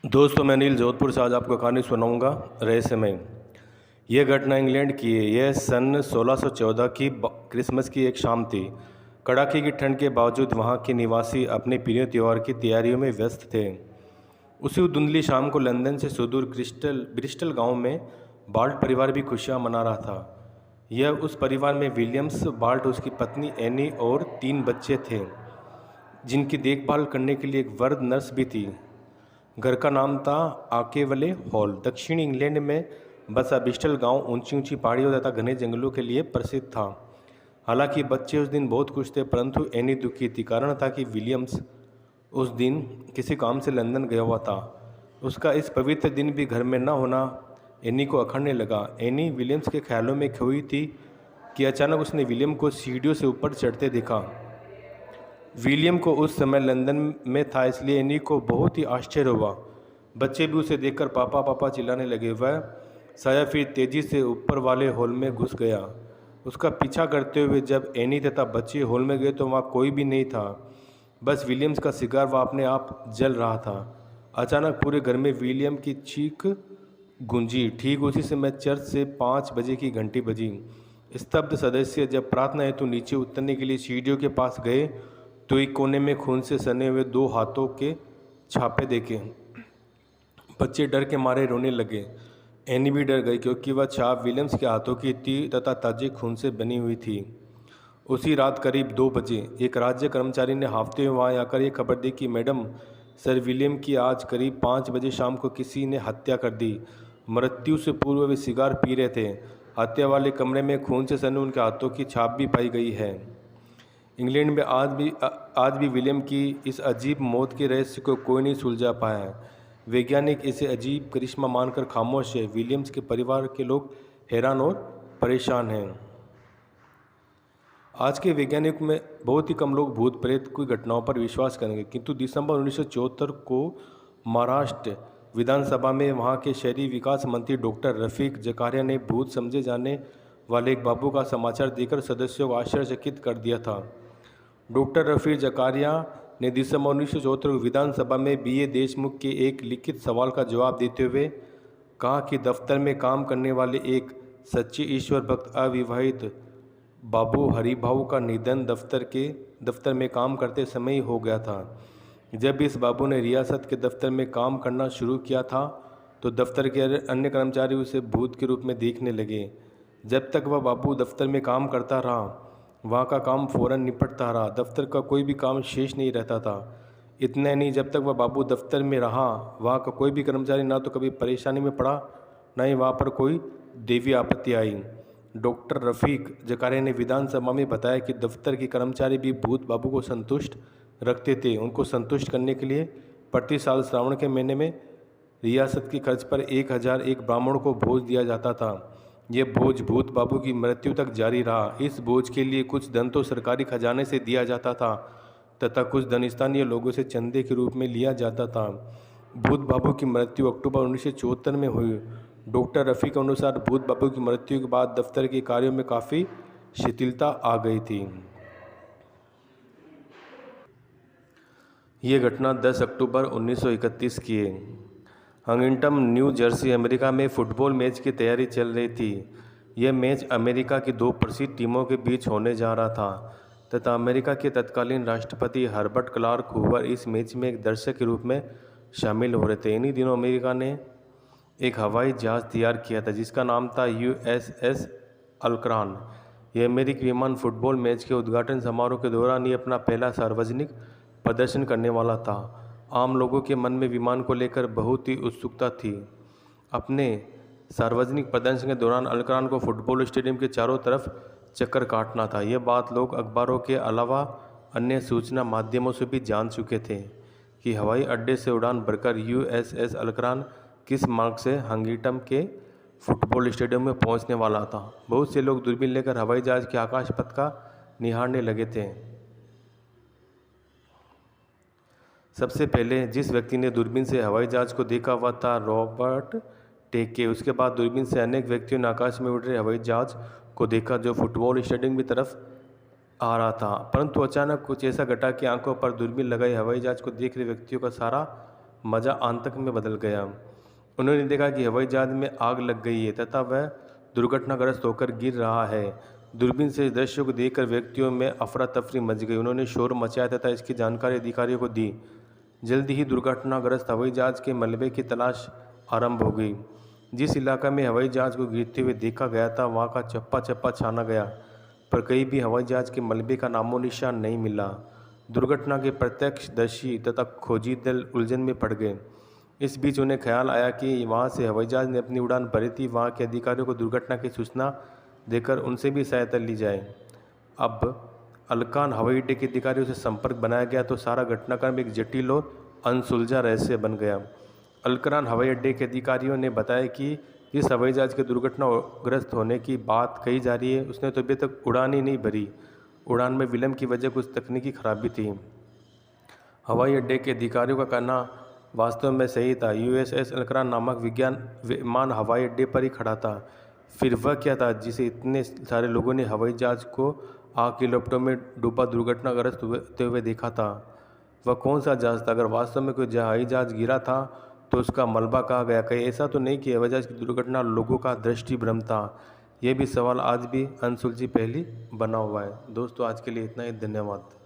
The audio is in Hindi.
दोस्तों, मैं नील जोधपुर से आज आपको कहानी सुनाऊंगा रहस्यमय। यह घटना इंग्लैंड की है। यह सन 1614 की क्रिसमस की एक शाम थी। कड़ाके की ठंड के बावजूद वहां के निवासी अपने प्रिय त्यौहार की तैयारियों में व्यस्त थे। उसी धुंधली शाम को लंदन से सुदूर ब्रिस्टल गांव में बाल्ट परिवार भी खुशियां मना रहा था। यह उस परिवार में विलियम्स बाल्ट, उसकी पत्नी एनी और 3 बच्चे थे, जिनकी देखभाल करने के लिए एक वृद्ध नर्स भी थी। घर का नाम था आकेवले हॉल। दक्षिणी इंग्लैंड में बसा ब्रिस्टल गांव ऊंची ऊंची पहाड़ियों तथा घने जंगलों के लिए प्रसिद्ध था। हालांकि बच्चे उस दिन बहुत खुश थे, परंतु एनी दुखी थी। कारण था कि विलियम्स उस दिन किसी काम से लंदन गया हुआ था। उसका इस पवित्र दिन भी घर में न होना एनी को अखड़ने लगा। एनी विलियम्स के ख्यालों में खोई थी कि अचानक उसने विलियम को सीढ़ियों से ऊपर चढ़ते देखा। विलियम को उस समय लंदन में था, इसलिए एनी को बहुत ही आश्चर्य हुआ। बच्चे भी उसे देखकर पापा पापा चिल्लाने लगे। वह साया फिर तेजी से ऊपर वाले हॉल में घुस गया। उसका पीछा करते हुए जब एनी तथा बच्चे हॉल में गए तो वहाँ कोई भी नहीं था, बस विलियम्स का सिगार वह अपने आप जल रहा था। अचानक पूरे घर में विलियम की चीख गूंजी। ठीक उसी समय चर्च से 5 बजे की घंटी बजी। स्तब्ध सदस्य जब प्रार्थना हेतु नीचे उतरने के लिए सीढ़ियों के पास गए तो एक कोने में खून से सने हुए 2 हाथों के छापे देखे। बच्चे डर के मारे रोने लगे। एनी भी डर गई, क्योंकि वह छाप विलियम्स के हाथों की थी तथा ताजे खून से बनी हुई थी। उसी रात करीब 2 बजे एक राज्य कर्मचारी ने हाफते हुए वहाँ आकर यह खबर दी कि मैडम, सर विलियम की आज करीब 5 बजे शाम को किसी ने हत्या कर दी। मृत्यु से पूर्व वे सिगार पी रहे थे। हत्या वाले कमरे में खून से सने उनके हाथों की छाप भी पाई गई है। इंग्लैंड में आज भी विलियम की इस अजीब मौत के रहस्य को कोई नहीं सुलझा पाया है। वैज्ञानिक इसे अजीब करिश्मा मानकर खामोश है। विलियम्स के परिवार के लोग हैरान और परेशान हैं। आज के वैज्ञानिक में बहुत ही कम लोग भूत प्रेत की घटनाओं पर विश्वास करेंगे, किंतु दिसंबर 1974 को महाराष्ट्र विधानसभा में वहां के शहरी विकास मंत्री डॉक्टर रफीक जकारिया ने भूत समझे जाने वाले एक बाबू का समाचार देकर सदस्यों को आश्चर्यचकित कर दिया था। डॉक्टर रफीक जकारिया ने दिसंबर 1974 को विधानसभा में बीए देशमुख के एक लिखित सवाल का जवाब देते हुए कहा कि दफ्तर में काम करने वाले एक सच्चे ईश्वर भक्त अविवाहित बाबू हरिभाऊ का निधन दफ्तर में काम करते समय ही हो गया था। जब इस बाबू ने रियासत के दफ्तर में काम करना शुरू किया था तो दफ्तर के अन्य कर्मचारी उसे भूत के रूप में देखने लगे। जब तक वह बाबू दफ्तर में काम करता रहा, वहाँ का काम फौरन निपटता रहा। दफ्तर का कोई भी काम शेष नहीं रहता था। इतना नहीं, जब तक वह बाबू दफ्तर में रहा, वहाँ का कोई भी कर्मचारी ना तो कभी परेशानी में पड़ा, ना ही वहाँ पर कोई देवी आपत्ति आई। डॉक्टर रफीक जकारिया ने विधानसभा में बताया कि दफ्तर के कर्मचारी भी भूत बाबू को संतुष्ट रखते थे। उनको संतुष्ट करने के लिए प्रति साल श्रावण के महीने में रियासत के खर्च पर 1001 ब्राह्मणों को भोज दिया जाता था। यह भोज भूत बाबू की मृत्यु तक जारी रहा। इस भोज के लिए कुछ धन तो सरकारी खजाने से दिया जाता था तथा कुछ धन स्थानीय लोगों से चंदे के रूप में लिया जाता था। भूत बाबू की मृत्यु अक्टूबर 1974 में हुई। डॉक्टर रफ़ी के अनुसार भूत बाबू की मृत्यु के बाद दफ्तर के कार्यों में काफ़ी शिथिलता आ गई थी। ये घटना 10 अक्टूबर 1931 की है। हंगिंटन, न्यू जर्सी, अमेरिका में फुटबॉल मैच की तैयारी चल रही थी। यह मैच अमेरिका की 2 प्रसिद्ध टीमों के बीच होने जा रहा था तथा अमेरिका के तत्कालीन राष्ट्रपति हर्बर्ट क्लार्क हूवर इस मैच में एक दर्शक के रूप में शामिल हो रहे थे। इन्हीं दिनों अमेरिका ने एक हवाई जहाज़ तैयार किया था जिसका नाम था USS अल्करान। यह अमेरिकी विमान फुटबॉल मैच के उद्घाटन समारोह के दौरान ही अपना पहला सार्वजनिक प्रदर्शन करने वाला था। आम लोगों के मन में विमान को लेकर बहुत ही उत्सुकता थी। अपने सार्वजनिक प्रदर्शन के दौरान अल्करान को फुटबॉल स्टेडियम के चारों तरफ चक्कर काटना था। यह बात लोग अखबारों के अलावा अन्य सूचना माध्यमों से भी जान चुके थे कि हवाई अड्डे से उड़ान भरकर USS अल्करान किस मार्ग से हंगिंटन के फुटबॉल स्टेडियम में पहुंचने वाला था। बहुत से लोग दूरबीन लेकर हवाई जहाज के आकाश पथ का निहारने लगे थे। सबसे पहले जिस व्यक्ति ने दूरबीन से हवाई जहाज को देखा वह था रॉबर्ट टेके। उसके बाद दूरबीन से अनेक व्यक्तियों ने आकाश में उड़ रहे हवाई जहाज को देखा जो फुटबॉल स्टेडियम की तरफ आ रहा था। परंतु अचानक कुछ ऐसा घटा कि आंखों पर दूरबीन लगाए हवाई जहाज को देख रहे व्यक्तियों का सारा मज़ा आतंक में बदल गया। उन्होंने देखा कि हवाई जहाज में आग लग गई है तथा वह दुर्घटनाग्रस्त होकर गिर रहा है। दूरबीन से इस दृश्य को देखकर व्यक्तियों में अफरा तफरी मच गई। उन्होंने शोर मचाया तथा इसकी जानकारी अधिकारियों को दी। जल्दी ही दुर्घटनाग्रस्त हवाई जहाज के मलबे की तलाश आरंभ हो गई। जिस इलाका में हवाई जहाज को गिरते हुए देखा गया था वहाँ का चप्पा चप्पा छाना गया, पर कहीं भी हवाई जहाज के मलबे का नामो निशान नहीं मिला। दुर्घटना के प्रत्यक्षदर्शी तथा खोजी दल उलझन में पड़ गए। इस बीच उन्हें ख्याल आया कि वहाँ से हवाई जहाज ने अपनी उड़ान भरी थी। वहाँ के अधिकारियों को दुर्घटना की सूचना देकर उनसे भी सहायता ली जाए। अब अलकान हवाई अड्डे के अधिकारियों से संपर्क बनाया गया तो सारा घटनाक्रम एक जटिल और अनसुलझा रहस्य बन गया। अलकरान हवाई अड्डे के अधिकारियों ने बताया कि जिस हवाई जहाज के दुर्घटनाग्रस्त होने की बात कही जा रही है उसने तो अभी तक उड़ान ही नहीं भरी। उड़ान में विलंब की वजह कुछ तकनीकी खराबी थी। हवाई अड्डे के अधिकारियों का कहना वास्तव में सही था। यूएसएस अलकरान नामक विज्ञान विमान हवाई अड्डे पर ही खड़ा था। फिर वह क्या था जिसे इतने सारे लोगों ने हवाई जहाज को आग की लपटों में डूबा दुर्घटनाग्रस्त होते हुए देखा था? वह कौन सा जहाज था? अगर वास्तव में कोई हवाई जहाज गिरा था तो उसका मलबा कहाँ गया? कहीं ऐसा तो नहीं कि हवाई जहाज की दुर्घटना लोगों का दृष्टिभ्रम था? यह भी सवाल आज भी अनसुलझी पहेली बना हुआ है। दोस्तों आज के लिए इतना ही, धन्यवाद।